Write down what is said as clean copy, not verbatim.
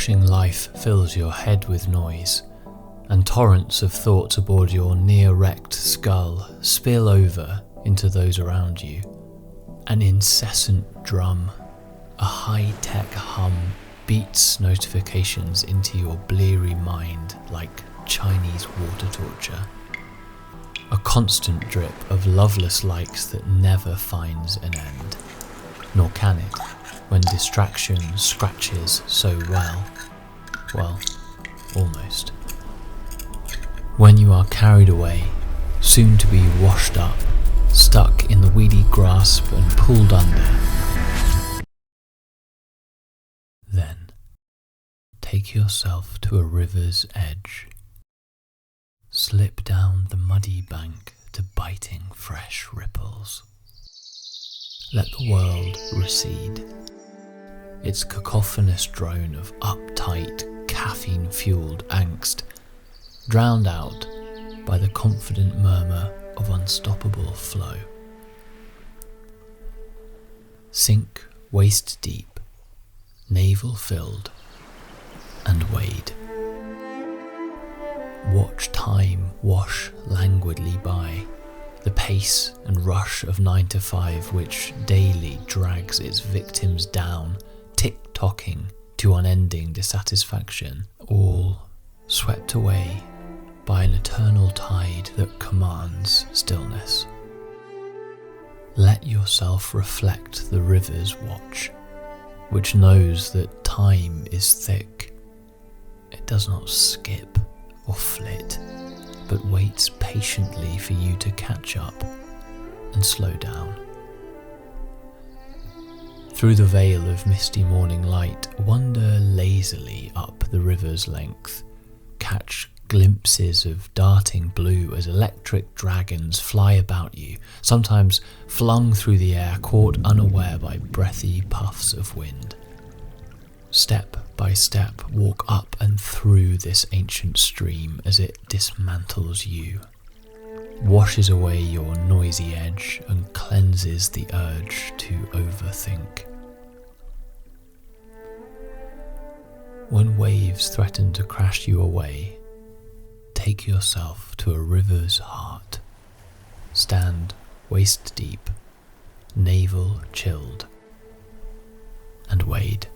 rushing life fills your head with noise, and torrents of thoughts aboard your near-wrecked skull spill over into those around you. An incessant drum, a high-tech hum, beats notifications into your bleary mind like Chinese water torture. A constant drip of loveless likes that never finds an end. Nor can it, when distraction scratches so well. Well, almost. When you are carried away, soon to be washed up, stuck in the weedy grasp and pulled under. Then, take yourself to a river's edge. Slip down the muddy bank to biting fresh ripples. Let the world recede, its cacophonous drone of uptight, caffeine-fueled angst, drowned out by the confident murmur of unstoppable flow. Sink waist deep, navel filled, and wade. Watch time wash languidly by, the pace and rush of 9 to 5 which daily drags its victims down, tick-tocking to unending dissatisfaction, all swept away by an eternal tide that commands stillness. Let yourself reflect the river's watch, which knows that time is thick. It does not skip or flit, but waits patiently for you to catch up and slow down. Through the veil of misty morning light, wander lazily up the river's length, catch glimpses of darting blue as electric dragons fly about you, sometimes flung through the air, caught unaware by breathy puffs of wind. Step by step, walk up and through this ancient stream as it dismantles you, washes away your noisy edge and cleanses the urge to overthink. When waves threaten to crash you away, take yourself to a river's heart. Stand waist deep, navel chilled, and wade.